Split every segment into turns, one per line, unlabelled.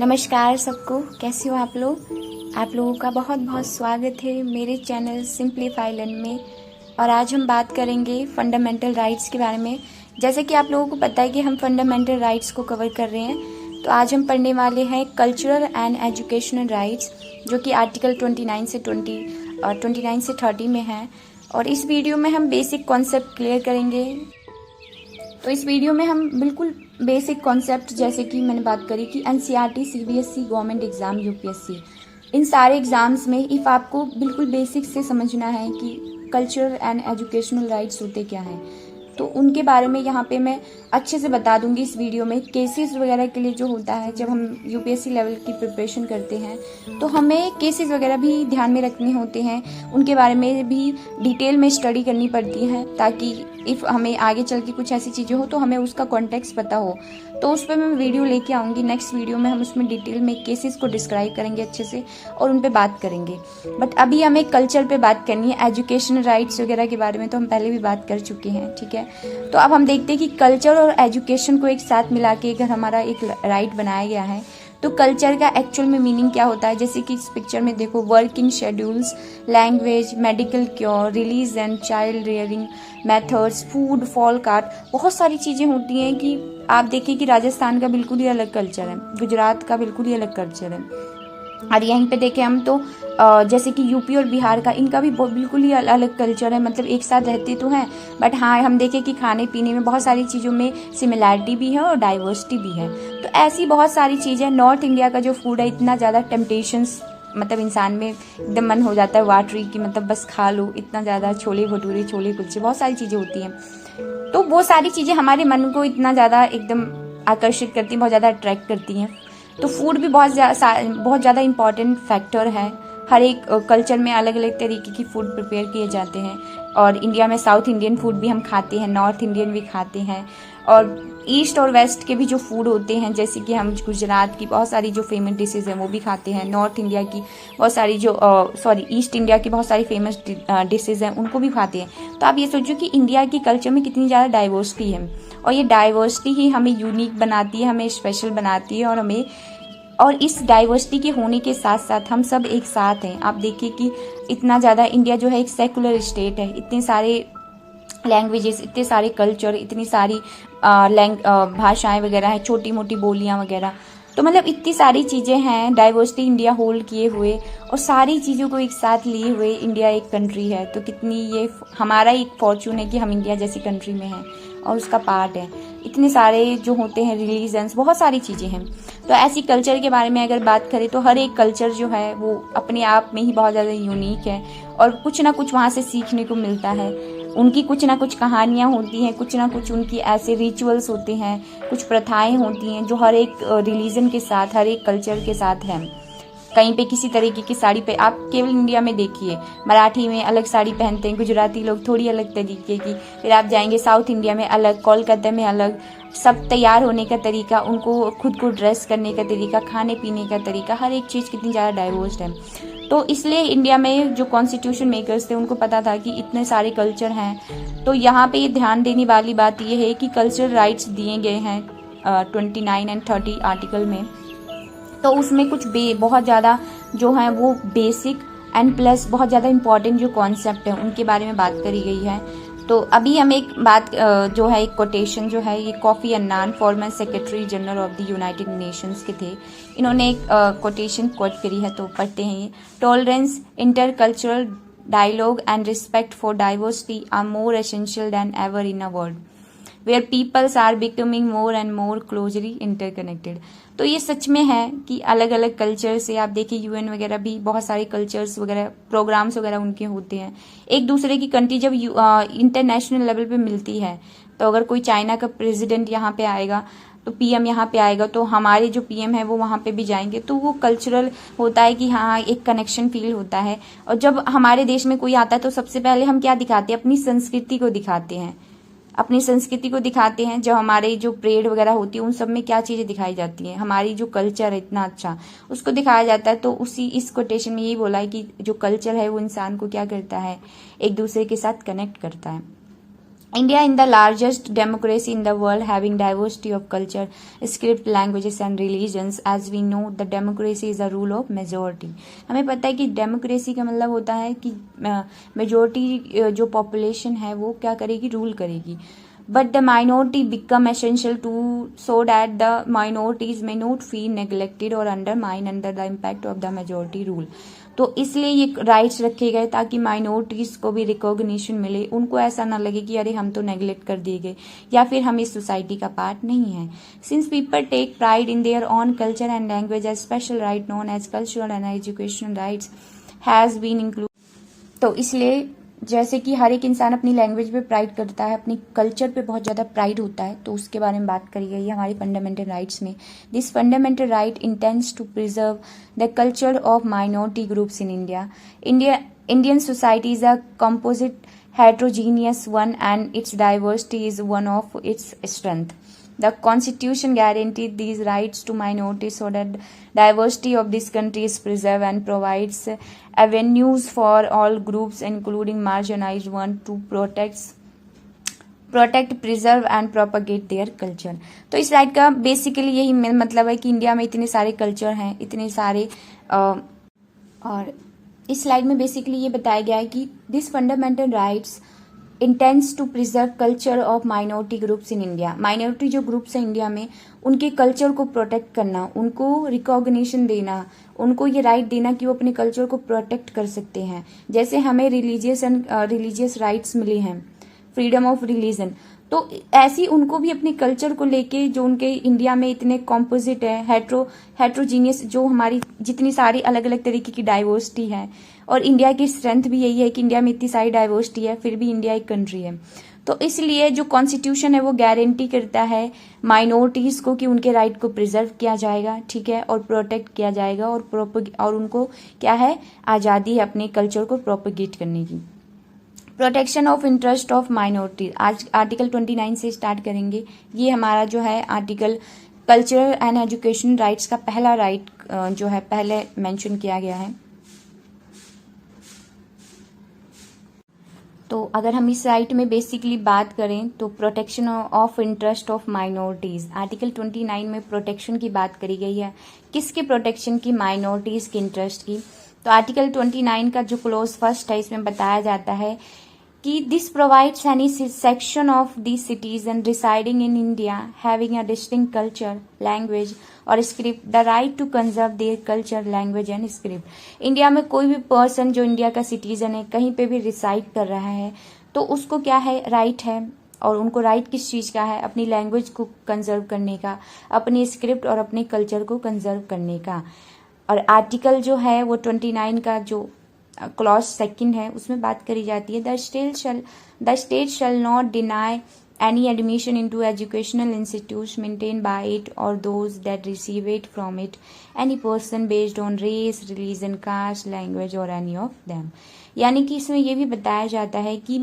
नमस्कार सबको, कैसे हो आप लोग। आप लोगों का बहुत बहुत स्वागत है मेरे चैनल सिंप्लीफाई लर्न में। और आज हम बात करेंगे फंडामेंटल राइट्स के बारे में। जैसे कि आप लोगों को पता है कि हम फंडामेंटल राइट्स को कवर कर रहे हैं, तो आज हम पढ़ने वाले हैं कल्चरल एंड एजुकेशनल राइट्स, जो कि आर्टिकल 29 से 30 में है। और इस वीडियो में हम बेसिक कॉन्सेप्ट क्लियर करेंगे। तो इस वीडियो में हम बिल्कुल बेसिक कॉन्सेप्ट, जैसे कि मैंने बात करी कि NCERT, CBSE, government exam, UPSC, इन सारे एग्जाम्स में इफ आपको बिल्कुल बेसिक से समझना है कि कल्चरल एंड एजुकेशनल राइट्स होते क्या हैं, तो उनके बारे में यहाँ पे मैं अच्छे से बता दूंगी इस वीडियो में। केसेस वगैरह के लिए जो होता है, जब हम यूपीएससी लेवल की प्रिपरेशन करते हैं तो हमें केसेस वगैरह भी ध्यान में रखने होते हैं, उनके बारे में भी डिटेल में स्टडी करनी पड़ती है, ताकि इफ़ हमें आगे चल के कुछ ऐसी चीज़ें हो तो हमें उसका कॉन्टेक्स्ट पता हो। तो उस पर मैं वीडियो लेके आऊँगी। नेक्स्ट वीडियो में हम उसमें डिटेल में केसेस को डिस्क्राइब करेंगे अच्छे से और उन पे बात करेंगे। बट अभी हमें कल्चर पे बात करनी है। एजुकेशनल राइट्स वगैरह के बारे में तो हम पहले भी बात कर चुके हैं, ठीक है। तो अब हम देखते हैं कि कल्चर और एजुकेशन को एक साथ मिला के अगर हमारा एक राइट बनाया गया है, तो कल्चर का एक्चुअल में मीनिंग क्या होता है। जैसे कि इस पिक्चर में देखो, working schedules, language, medical cure, release and child rearing methods, food, folk art, बहुत सारी चीज़ें होती हैं कि आप देखिए कि राजस्थान का बिल्कुल ही अलग कल्चर है, गुजरात का बिल्कुल ही अलग कल्चर है। और यहीं पे देखें हम तो जैसे कि यूपी और बिहार का, इनका भी बिल्कुल ही अलग कल्चर है। मतलब एक साथ रहते तो हैं, बट हाँ हम देखें कि खाने पीने में बहुत सारी चीज़ों में सिमिलैरिटी भी है और डाइवर्सिटी भी है। तो ऐसी बहुत सारी चीज़ें। नॉर्थ इंडिया का जो फूड है, इतना ज़्यादा टेम्पटेशंस, मतलब इंसान में एकदम मन हो जाता है वाटरी की, मतलब बस खा लो, इतना ज़्यादा छोले भटूरे, छोले कुलचे, बहुत सारी चीज़ें होती हैं। तो वो सारी चीज़ें हमारे मन को इतना ज़्यादा एकदम आकर्षित करती हैं, बहुत ज़्यादा अट्रैक्ट करती हैं। तो फूड भी बहुत ज़्यादा इम्पॉर्टेंट फैक्टर है। हर एक कल्चर में अलग अलग तरीके की फूड प्रिपेयर किए जाते हैं। और इंडिया में साउथ इंडियन फूड भी हम खाते हैं, नॉर्थ इंडियन भी खाते हैं, और ईस्ट और वेस्ट के भी जो फूड होते हैं, जैसे कि हम गुजरात की बहुत सारी जो फेमस डिशेज हैं वो भी खाते हैं। नॉर्थ इंडिया की बहुत सारी जो ईस्ट इंडिया की बहुत सारी फेमस डिशेज हैं उनको भी खाते हैं। तो आप ये सोचो कि इंडिया की कल्चर में कितनी ज़्यादा डाइवर्सिटी है, और ये डाइवर्सिटी ही हमें यूनिक बनाती है, हमें स्पेशल बनाती है। और इस डाइवर्सिटी के होने के साथ साथ हम सब एक साथ हैं। आप देखिए कि इतना ज़्यादा इंडिया जो है एक सेकुलर स्टेट है, इतने सारे लैंग्वेजेस, इतने सारे कल्चर, इतनी सारी भाषाएं वगैरह हैं, छोटी मोटी बोलियां वगैरह। तो मतलब इतनी सारी चीज़ें हैं, डाइवर्सिटी इंडिया होल्ड किए हुए और सारी चीज़ों को एक साथ लिए हुए इंडिया एक कंट्री है। तो कितनी ये हमारा एक फॉर्चून है कि हम इंडिया जैसी कंट्री में हैं और उसका पार्ट है। इतने सारे जो होते हैं रिलीजन्स, बहुत सारी चीज़ें हैं। तो ऐसी कल्चर के बारे में अगर बात करें तो हर एक कल्चर जो है वो अपने आप में ही बहुत ज़्यादा यूनिक है, और कुछ ना कुछ वहाँ से सीखने को मिलता है। उनकी कुछ ना कुछ कहानियाँ होती हैं, कुछ ना कुछ उनकी ऐसे रिचुअल्स होते हैं, कुछ प्रथाएं होती हैं जो हर एक रिलीजन के साथ, हर एक कल्चर के साथ हैं। कहीं पे किसी तरीके की साड़ी पे, आप केवल इंडिया में देखिए, मराठी में अलग साड़ी पहनते हैं, गुजराती लोग थोड़ी अलग तरीके की, फिर आप जाएंगे साउथ इंडिया में अलग, कोलकाता में अलग। सब तैयार होने का तरीका, उनको खुद को ड्रेस करने का तरीका, खाने पीने का तरीका, हर एक चीज़ कितनी ज़्यादा डाइवर्स है। तो इसलिए इंडिया में जो कॉन्स्टिट्यूशन मेकर्स थे उनको पता था कि इतने सारे कल्चर हैं। तो यहाँ पे ध्यान देने वाली बात यह है कि कल्चरल राइट्स दिए गए हैं 29 एंड 30 आर्टिकल में। तो उसमें कुछ बहुत ज़्यादा जो है वो बेसिक एंड प्लस बहुत ज़्यादा इम्पॉर्टेंट जो कॉन्सेप्ट है उनके बारे में बात करी गई है। तो अभी हम एक बात जो है, एक कोटेशन जो है, ये Kofi Annan, former secretary general of the United Nations के थे। इन्होंने एक कोटेशन कोट करी है, तो पढ़ते हैं ये। Tolerance, intercultural dialogue and respect for diversity are more essential than ever in a world where peoples are becoming more and more closely interconnected. तो ये सच में है कि अलग अलग कल्चर से, आप देखिए यूएन वगैरह भी बहुत सारे कल्चर्स वगैरह, प्रोग्राम्स वगैरह उनके होते हैं। एक दूसरे की कंट्री जब इंटरनेशनल लेवल पे मिलती है, तो अगर कोई चाइना का प्रेसिडेंट यहाँ पे आएगा तो पीएम यहाँ पे आएगा, तो हमारे जो पीएम है वो वहाँ पे भी जाएंगे। तो वो कल्चरल होता है कि हाँ एक कनेक्शन फील होता है। और जब हमारे देश में कोई आता है तो सबसे पहले हम क्या दिखाते हैं, अपनी संस्कृति को दिखाते हैं, अपनी संस्कृति को दिखाते हैं। जब हमारे जो परेड वगैरह होती है उन सब में क्या चीजें दिखाई जाती हैं, हमारी जो कल्चर है इतना अच्छा, उसको दिखाया जाता है। तो उसी इस कोटेशन में यही बोला है कि जो कल्चर है वो इंसान को क्या करता है, एक दूसरे के साथ कनेक्ट करता है। India in the largest democracy in the world, having diversity of culture, script, languages and religions. As we know, the democracy is a rule of majority. हमें पता है कि डेमोक्रेसी का मतलब होता है कि मेजोरिटी जो पॉपुलेशन है वो क्या करेगी, रूल करेगी. But the minority become essential to so that the minorities may not feel neglected or undermined under the impact of the majority rule. तो इसलिए ये राइट्स रखे गए ताकि माइनॉरिटीज को भी रिकॉग्निशन मिले, उनको ऐसा ना लगे कि अरे हम तो नेग्लेक्ट कर दिए गए या फिर हम इस सोसाइटी का पार्ट नहीं है. Since people take pride in their own culture and language, as special right known as cultural and educational rights has been include. तो इसलिए जैसे कि हर एक इंसान अपनी लैंग्वेज पे प्राइड करता है, अपनी कल्चर पे बहुत ज़्यादा प्राइड होता है, तो उसके बारे में बात करी गई है हमारी फंडामेंटल राइट्स में. This fundamental right intends to preserve the culture of minority groups in India. Indian society is a composite heterogeneous one and its diversity is one of its strength. The Constitution guarantees these rights to minorities so that diversity of this country is preserved and provides avenues for all groups, including marginalized ones, to protect, preserve and propagate their culture. तो इस right का basically यही मतलब है कि India में इतने सारे कल्चर हैं, इतने सारे और इस स्लाइड में बेसिकली ये बताया गया है कि this fundamental rights intends to preserve culture of minority groups in India. Minority जो ग्रुप्स हैं इंडिया में, उनके कल्चर को प्रोटेक्ट करना, उनको रिकॉग्निशन देना, उनको ये राइट देना कि वो अपने कल्चर को प्रोटेक्ट कर सकते हैं. जैसे हमें रिलीजियस राइट्स मिले हैं, फ्रीडम ऑफ रिलीजन, तो ऐसी उनको भी अपने कल्चर को लेके जो उनके इंडिया में इतने कॉम्पोजिट है, हेट्रोजीनियस, जो हमारी जितनी सारी अलग अलग तरीके की डाइवर्सिटी है, और इंडिया की स्ट्रेंथ भी यही है कि इंडिया में इतनी सारी डाइवर्सिटी है फिर भी इंडिया एक कंट्री है. तो इसलिए जो कॉन्स्टिट्यूशन है वो गारंटी करता है माइनॉरिटीज को कि उनके राइट को प्रिजर्व किया जाएगा, ठीक है, और प्रोटेक्ट किया जाएगा, और उनको क्या है, आज़ादी है अपने कल्चर को प्रोपोगेट करने की. Protection of interest of minority, आज आर्टिकल 29 से स्टार्ट करेंगे. ये हमारा जो है article cultural and education rights का पहला राइट जो है पहले मेंशन किया गया है. तो अगर हम इस राइट में बेसिकली बात करें तो protection of interest of minorities, article 29 में प्रोटेक्शन की बात करी गई है. किसके प्रोटेक्शन की, माइनॉरिटीज के इंटरेस्ट की. तो आर्टिकल 29 का जो क्लोज फर्स्ट है इसमें बताया जाता है कि this provides any section of the citizen residing in India having a distinct culture, language और script the right to conserve their culture, language and script. India में कोई भी पर्सन जो इंडिया का सिटीजन है, कहीं पे भी रिसाइड कर रहा है, तो उसको क्या है, राइट है. और उनको राइट किस चीज़ का है, अपनी लैंग्वेज को कंजर्व करने का, अपनी स्क्रिप्ट और अपने कल्चर को कंजर्व करने का. और आर्टिकल जो है वो 29 का जो क्लॉज सेकंड है उसमें बात करी जाती है, the state shall not deny any admission into educational institution maintain by it और those that receive it from it any person based on race, religion, caste, language और एनी ऑफ देम. यानी कि इसमें यह भी बताया जाता है कि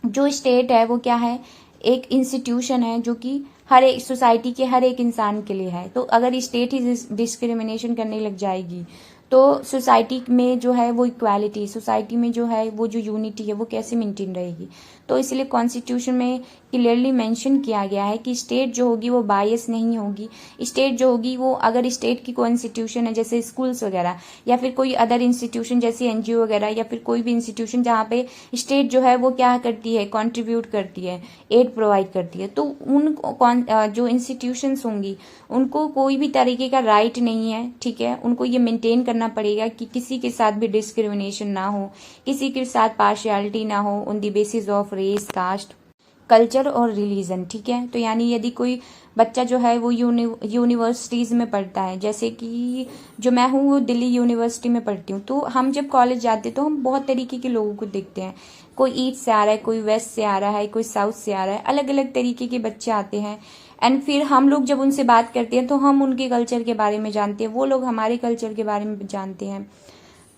जो स्टेट है वो क्या है, एक इंस्टीट्यूशन है जो कि हर एक सोसाइटी के हर एक इंसान के लिए है. तो अगर स्टेट ही डिस्क्रिमिनेशन करने लग जाएगी तो सोसाइटी में जो है वो इक्वालिटी, सोसाइटी में जो है वो जो यूनिटी है वो कैसे मेंटेन रहेगी. तो इसलिए कॉन्स्टिट्यूशन में क्लियरली मेंशन किया गया है कि स्टेट जो होगी वो बायस नहीं होगी. स्टेट जो होगी वो, अगर स्टेट की कोई इंस्टीट्यूशन है जैसे स्कूल्स वगैरह या फिर कोई अदर इंस्टीट्यूशन जैसे एनजीओ वगैरह या फिर कोई भी इंस्टीट्यूशन जहाँ पे स्टेट जो है वो क्या करती है, कंट्रीब्यूट करती है, एड प्रोवाइड करती है, तो उन जो इंस्टीट्यूशंस होंगी उनको कोई भी तरीके का राइट नहीं है, ठीक है. उनको ये मेंटेन करना पड़ेगा कि किसी के साथ भी डिस्क्रिमिनेशन ना हो, किसी के साथ पार्शियलिटी ना हो on the basis of race, caste, culture और रिलीजन, ठीक है. तो यानी यदि कोई बच्चा जो है वो यूनिवर्सिटीज में पढ़ता है, जैसे कि जो मैं हूँ वो दिल्ली यूनिवर्सिटी में पढ़ती हूँ, तो हम जब कॉलेज जाते हैं तो हम बहुत तरीके के लोगों को देखते हैं. कोई ईस्ट से आ रहा है, कोई वेस्ट से आ रहा है, कोई साउथ से आ रहा है, अलग अलग तरीके के बच्चे आते हैं. एंड फिर हम लोग जब उनसे बात करते हैं तो हम उनके कल्चर के बारे में जानते हैं, वो लोग हमारे कल्चर के बारे में जानते हैं.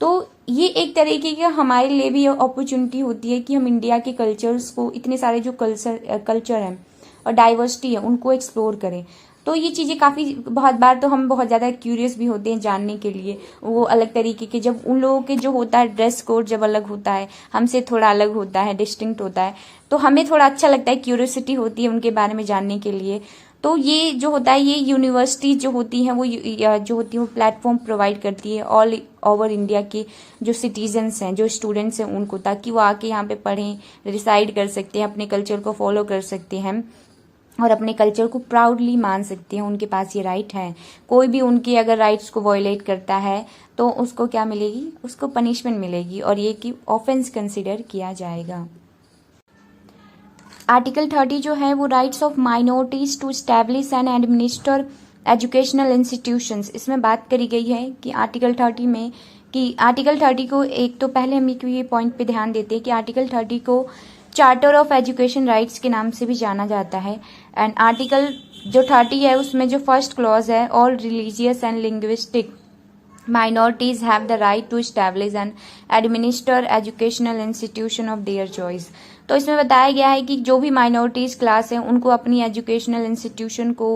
तो ये एक तरीके का हमारे लिए भी अपॉर्चुनिटी होती है कि हम इंडिया के कल्चर्स को, इतने सारे जो कल्चर हैं और डाइवर्सिटी है, उनको एक्सप्लोर करें. तो ये चीज़ें काफ़ी बहुत बार तो हम बहुत ज़्यादा क्यूरियस भी होते हैं जानने के लिए, वो अलग तरीके के, जब उन लोगों के जो होता है ड्रेस कोड जब अलग होता है, हमसे थोड़ा अलग होता है, डिस्टिंक्ट होता है, तो हमें थोड़ा अच्छा लगता है, क्यूरियोसिटी होती है उनके बारे में जानने के लिए। तो ये जो होता है, ये यूनिवर्सिटी जो होती है वो जो होती है वो प्लेटफॉर्म प्रोवाइड करती है ऑल ओवर इंडिया के जो सिटीजन्स हैं, जो स्टूडेंट्स हैं उनको, ताकि वो आके यहाँ पे पढ़ें, रिसाइड कर सकते हैं, अपने कल्चर को फॉलो कर सकते हैं और अपने कल्चर को प्राउडली मान सकते हैं। उनके पास ये राइट है। कोई भी उनके अगर राइट्स को वायलेट करता है तो उसको क्या मिलेगी, उसको पनिशमेंट मिलेगी और ये कि ऑफेंस कंसिडर किया जाएगा। आर्टिकल 30 जो है वो rights of minorities to establish and administer educational institutions, इसमें बात करी गई है कि आर्टिकल 30 में, कि आर्टिकल 30 को, एक तो पहले हम ये पॉइंट पे ध्यान देते हैं कि आर्टिकल 30 को चार्टर ऑफ एजुकेशन राइट्स के नाम से भी जाना जाता है। एंड आर्टिकल जो 30 है उसमें जो फर्स्ट क्लॉज है, all religious and linguistic minorities have the right to establish and administer educational institution of their choice। तो इसमें बताया गया है कि जो भी माइनॉरिटीज क्लास है उनको अपनी एजुकेशनल इंस्टीट्यूशन को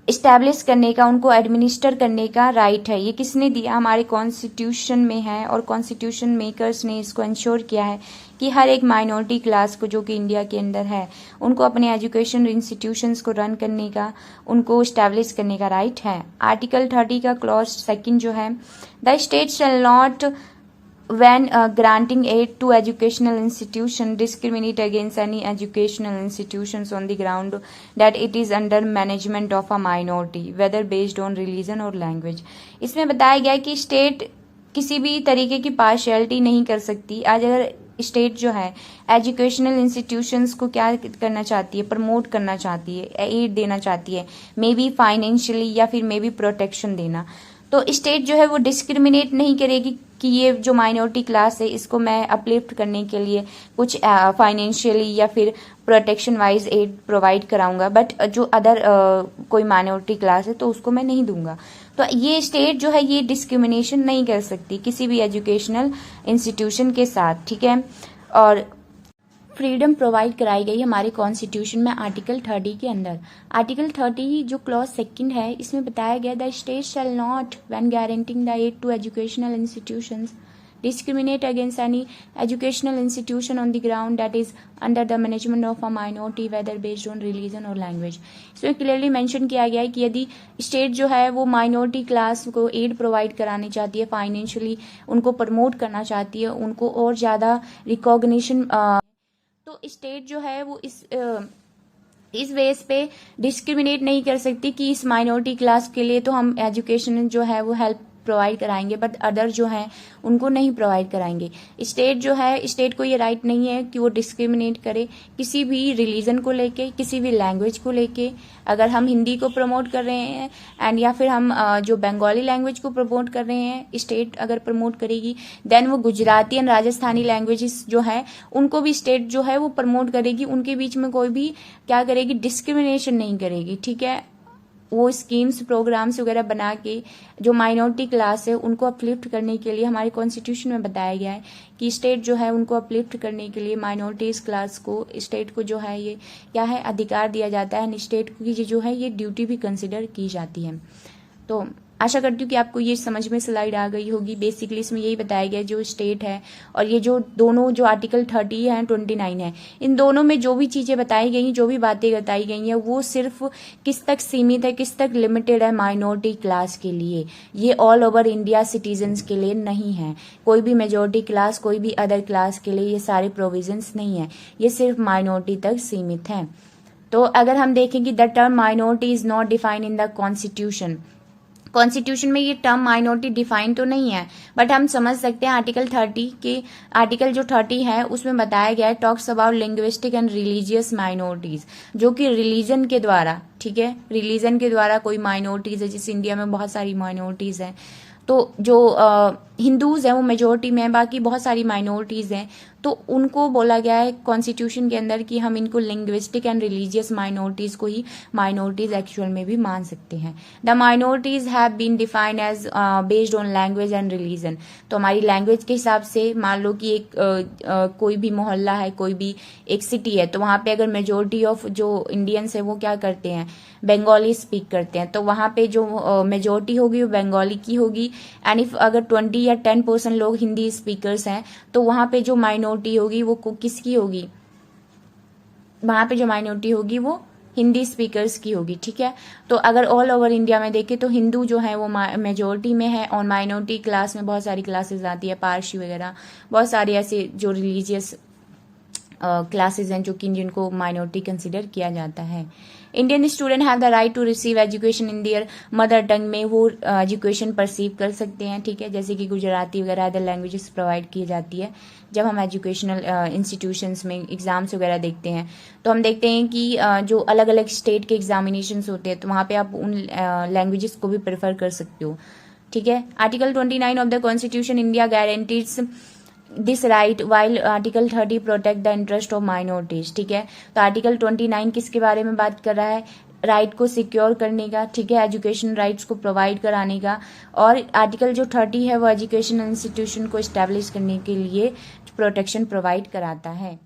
इस्टेब्लिश करने का, उनको एडमिनिस्टर करने का राइट है। ये किसने दिया, हमारे कॉन्स्टिट्यूशन में है और कॉन्स्टिट्यूशन मेकर्स ने इसको इंश्योर किया है कि हर एक माइनॉरिटी क्लास को जो कि इंडिया के अंदर है उनको अपने एजुकेशन इंस्टीट्यूशंस को रन करने का, उनको इस्टेब्लिश करने का राइट है। आर्टिकल 30 का क्लॉज 2 जो है, the state shall not when granting aid to educational institution discriminate against any educational institutions on the ground that it is under management of a minority whether based on religion or language। इसमें बताया गया है कि state किसी भी तरीके की partiality नहीं कर सकती। आज अगर स्टेट जो है एजुकेशनल इंस्टीट्यूशंस को क्या करना चाहती है, प्रमोट करना चाहती है, एड देना चाहती है, मे बी फाइनेंशियली या फिर मे बी प्रोटेक्शन देना, तो स्टेट जो है वो डिस्क्रिमिनेट नहीं करेगी कि ये जो माइनॉरिटी क्लास है इसको मैं अपलिफ्ट करने के लिए कुछ फाइनेंशियली या फिर प्रोटेक्शन वाइज एड प्रोवाइड कराऊंगा, बट जो अदर कोई माइनॉरिटी क्लास है तो उसको मैं नहीं दूंगा। तो ये स्टेट जो है ये डिस्क्रिमिनेशन नहीं कर सकती किसी भी एजुकेशनल इंस्टीट्यूशन के साथ, ठीक है। और फ्रीडम प्रोवाइड कराई गई हमारे कॉन्स्टिट्यूशन में आर्टिकल 30 के अंदर। आर्टिकल 30 जो क्लॉज 2 है इसमें बताया गया, the state shall not when guaranteeing the aid to educational institutions discriminate against any educational institution on the ground that is under the management of a minority whether based on religion or language। इसमें clearly mention किया गया है कि यदि state जो है वो minority class को एड प्रोवाइड करानी चाहती है, फाइनेंशियली उनको प्रमोट करना चाहती है, उनको और ज़्यादा रिकॉग्निशन, तो स्टेट जो है वो इस बेस पे डिस्क्रिमिनेट नहीं कर सकती कि इस माइनॉरिटी क्लास के लिए तो हम एजुकेशन जो है वो हेल्प प्रोवाइड कराएंगे बट अदर जो हैं उनको नहीं प्रोवाइड कराएंगे। स्टेट जो है, स्टेट को ये राइट नहीं है कि वो डिस्क्रिमिनेट करे किसी भी रिलीजन को लेके, किसी भी लैंग्वेज को लेके। अगर हम हिंदी को प्रमोट कर रहे हैं एंड या फिर हम जो बंगाली लैंग्वेज को प्रमोट कर रहे हैं, स्टेट अगर प्रमोट करेगी, देन वो गुजराती एंड राजस्थानी लैंग्वेजेस जो है उनको भी स्टेट जो है वो प्रमोट करेगी। उनके बीच में कोई भी क्या करेगी, डिस्क्रिमिनेशन नहीं करेगी, ठीक है। वो स्कीम्स, प्रोग्राम्स वगैरह बना के जो माइनॉरिटी क्लास है उनको अपलिफ्ट करने के लिए हमारे कॉन्स्टिट्यूशन में बताया गया है कि स्टेट जो है उनको अपलिफ्ट करने के लिए माइनॉरिटीज क्लास को, स्टेट को जो है ये क्या है अधिकार दिया जाता है, स्टेट की जो है ये ड्यूटी भी कंसिडर की जाती है। तो आशा करती हूँ कि आपको ये समझ में स्लाइड आ गई होगी। बेसिकली इसमें यही बताया गया जो स्टेट है और ये जो दोनों जो आर्टिकल 30 है 29 है, इन दोनों में जो भी चीज़ें बताई गई हैं, जो भी बातें बताई गई हैं, वो सिर्फ किस तक सीमित है, किस तक लिमिटेड है, माइनॉरिटी क्लास के लिए। ये ऑल ओवर इंडिया सिटीजन्स के लिए नहीं है। कोई भी मेजोरिटी क्लास, कोई भी अदर क्लास के लिए ये सारे प्रोविजंस नहीं है, ये सिर्फ माइनॉरिटी तक सीमित है। तो अगर हम देखें कि the term minority is not defined in the constitution, constitution में ये टर्म माइनॉरिटी डिफाइन तो नहीं है, बट हम समझ सकते हैं आर्टिकल 30 के, आर्टिकल जो 30 है उसमें बताया गया है, talks about linguistic and religious minorities, जो कि रिलीजन के द्वारा, ठीक है, रिलीजन के द्वारा कोई माइनॉरिटीज है, जिस इंडिया में बहुत सारी माइनॉरिटीज हैं। तो जो हिंदूज हैं वो मेजोरिटी में है, बाकी बहुत सारी माइनॉरिटीज हैं। तो उनको बोला गया है कॉन्स्टिट्यूशन के अंदर कि हम इनको लिंग्विस्टिक एंड रिलीजियस माइनॉरिटीज़ को ही माइनॉरिटीज़ एक्चुअल में भी मान सकते हैं। The minorities have been defined as based on language and religion. तो हमारी लैंग्वेज के हिसाब से मान लो कि एक कोई भी मोहल्ला है, कोई भी एक सिटी है, तो वहाँ पे अगर मेजोरिटी ऑफ जो इंडियंस है वो क्या करते हैं, बंगाली स्पीक करते हैं, तो वहाँ पे जो मेजोरिटी होगी वो बंगाली की होगी। एंड इफ अगर 20 या 10% लोग हिंदी स्पीकर्स हैं, तो वहाँ पे जो माइनॉरिटी होगी वो किसकी होगी, वहाँ पे जो माइनॉरिटी होगी वो हिंदी स्पीकर्स की होगी। ठीक है, तो अगर ऑल ओवर इंडिया में देखें तो हिंदू जो है वो मेजोरिटी में है, और माइनॉरिटी क्लास में बहुत सारी क्लासेस आती है, पारसी वगैरह, बहुत सारे ऐसे जो रिलीजियस क्लासेस हैं जो कि जिनको माइनॉरिटी कंसिडर किया जाता है। Indian student have the right to receive education in their mother tongue में वो एजुकेशन परसीव कर सकते हैं। ठीक है, जैसे कि गुजराती वगैरह अदर लैंग्वेजेस प्रोवाइड की जाती है। जब हम एजुकेशनल इंस्टीट्यूशंस में एग्जाम्स वगैरह देखते हैं तो हम देखते हैं कि जो अलग अलग स्टेट के एग्जामिनेशंस होते हैं तो वहाँ पे आप उन लैंग्वेजेस को भी प्रेफर कर सकते हो। ठीक है, article 29 of the constitution India guarantees this right while article 30 protect the interest of minorities. ठीक है, तो आर्टिकल 29 किसके बारे में बात कर रहा है, राइट को सिक्योर करने का। ठीक है, एजुकेशन राइट्स को प्रोवाइड कराने का। और आर्टिकल जो 30 है वो एजुकेशन इंस्टीट्यूशन को इस्टेब्लिश करने के लिए प्रोटेक्शन प्रोवाइड कराता है।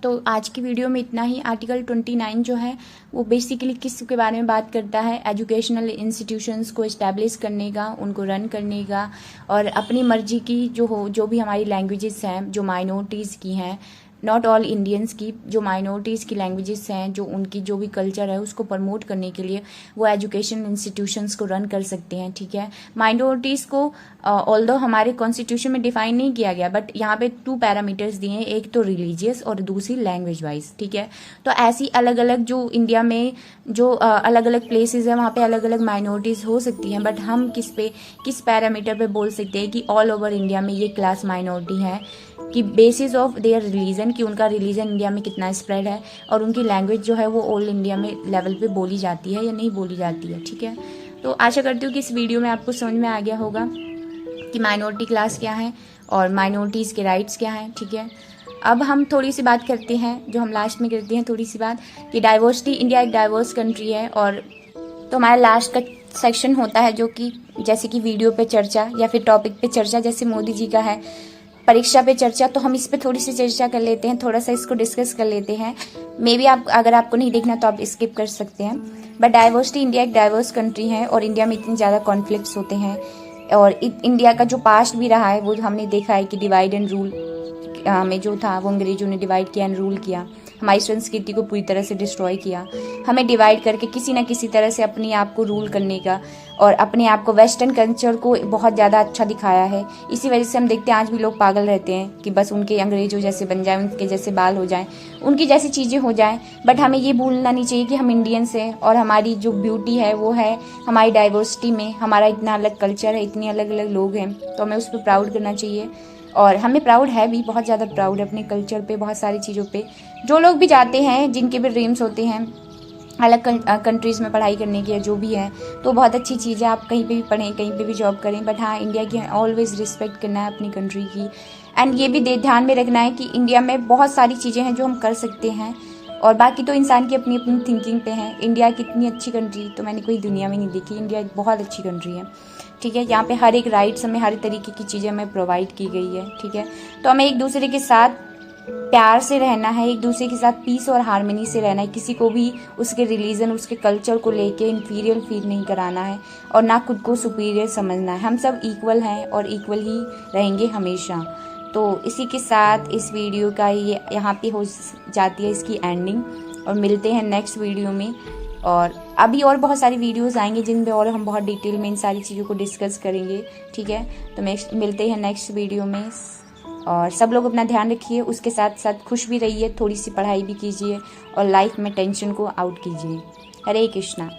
तो आज की वीडियो में इतना ही। आर्टिकल 29 जो है वो बेसिकली किस के बारे में बात करता है, एजुकेशनल इंस्टीट्यूशंस को इस्टेब्लिश करने का, उनको रन करने का, और अपनी मर्जी की जो भी हमारी लैंग्वेजेस हैं जो माइनॉरिटीज़ की हैं, नॉट ऑल इंडियंस की, जो माइनॉरिटीज़ की लैंग्वेजेस हैं, जो उनकी जो भी कल्चर है उसको प्रमोट करने के लिए वो एजुकेशन इंस्टीट्यूशंस को रन कर सकते हैं। ठीक है, माइनॉरिटीज़ को ऑल्दो हमारे कॉन्स्टिट्यूशन में डिफाइन नहीं किया गया, बट यहाँ पे 2 पैरामीटर्स दिए हैं, एक तो रिलीजियस और दूसरी लैंग्वेज वाइज। ठीक है, तो ऐसी अलग अलग जो इंडिया में जो अलग अलग प्लेसेस है वहाँ पे अलग अलग माइनॉरिटीज़ हो सकती हैं, बट हम किस पैरामीटर पे बोल सकते हैं कि ऑल ओवर इंडिया में ये क्लास माइनॉरिटी है, कि बेसिस ऑफ देयर रिलीजन, कि उनका रिलीजन इंडिया में कितना स्प्रेड है और उनकी लैंग्वेज जो है वो ऑल इंडिया में लेवल पे बोली जाती है या नहीं बोली जाती है। ठीक है, तो आशा करती हूँ कि इस वीडियो में आपको समझ में आ गया होगा कि माइनॉरिटी क्लास क्या है और माइनॉरिटीज़ के राइट्स क्या हैं। ठीक है, अब हम थोड़ी सी बात करते हैं, जो हम लास्ट में करते हैं थोड़ी सी बात, कि डाइवर्सिटी, इंडिया एक डाइवर्स कंट्री है। और तो हमारा लास्ट का सेक्शन होता है जो कि जैसे कि वीडियो पे चर्चा या फिर टॉपिक पे चर्चा, जैसे मोदी जी का है परीक्षा पे चर्चा, तो हम इस पे थोड़ी सी चर्चा कर लेते हैं, थोड़ा सा इसको डिस्कस कर लेते हैं। मे बी आप अगर आपको नहीं देखना तो आप स्किप कर सकते हैं। बट डाइवर्सिटी, इंडिया एक डाइवर्स कंट्री है और इंडिया में इतने ज़्यादा कॉन्फ्लिक्ट्स होते हैं, और इंडिया का जो पास्ट भी रहा है वो हमने देखा है कि डिवाइड एंड रूल में जो था वो अंग्रेजों ने डिवाइड किया एंड रूल किया, हमारी संस्कृति को पूरी तरह से डिस्ट्रॉय किया, हमें डिवाइड करके किसी न किसी तरह से अपने आप को रूल करने का और अपने आप को वेस्टर्न कल्चर को बहुत ज़्यादा अच्छा दिखाया है। इसी वजह से हम देखते हैं आज भी लोग पागल रहते हैं कि बस उनके अंग्रेजों जैसे बन जाए, उनके जैसे बाल हो जाएं, उनकी जैसी चीज़ें हो जाएं। बट हमें ये भूलना नहीं चाहिए कि हम इंडियंस हैं और हमारी जो ब्यूटी है वो है हमारी डाइवर्सिटी में, हमारा इतना अलग कल्चर है, इतने अलग अलग लोग हैं, तो हमें उस पर प्राउड करना चाहिए। और हमें प्राउड है भी, बहुत ज़्यादा प्राउड है अपने कल्चर पे, बहुत सारी चीज़ों पे। जो लोग भी जाते हैं, जिनके भी ड्रीम्स होते हैं अलग कंट्रीज़ में पढ़ाई करने की, जो भी है, तो बहुत अच्छी चीज़ है, आप कहीं पे भी पढ़ें, कहीं पे भी जॉब करें, बट हाँ इंडिया की ऑलवेज रिस्पेक्ट करना है अपनी कंट्री की। एंड ये भी ध्यान में रखना है कि इंडिया में बहुत सारी चीज़ें हैं जो हम कर सकते हैं, और बाकी तो इंसान की अपनी अपनी थिंकिंग पे है। इंडिया कितनी अच्छी कंट्री तो मैंने कोई दुनिया में नहीं देखी, इंडिया एक बहुत अच्छी कंट्री है। ठीक है, यहाँ पे हर एक राइट्स हमें, हर तरीके की चीज़ें हमें प्रोवाइड की गई है। ठीक है, तो हमें एक दूसरे के साथ प्यार से रहना है, एक दूसरे के साथ पीस और हार्मनी से रहना है, किसी को भी उसके रिलीजन, उसके कल्चर को लेके इन्फीरियर फील नहीं कराना है और ना खुद को सुपीरियर समझना है। हम सब इक्वल हैं और इक्वल ही रहेंगे हमेशा। तो इसी के साथ इस वीडियो का ये यहाँ पे हो जाती है इसकी एंडिंग, और मिलते हैं नेक्स्ट वीडियो में। और अभी और बहुत सारी वीडियोस आएंगे जिन पे और हम बहुत डिटेल में इन सारी चीज़ों को डिस्कस करेंगे। ठीक है, तो मिलते हैं नेक्स्ट वीडियो में। और सब लोग अपना ध्यान रखिए, उसके साथ साथ खुश भी रहिए, थोड़ी सी पढ़ाई भी कीजिए और लाइफ में टेंशन को आउट कीजिए। हरे कृष्णा।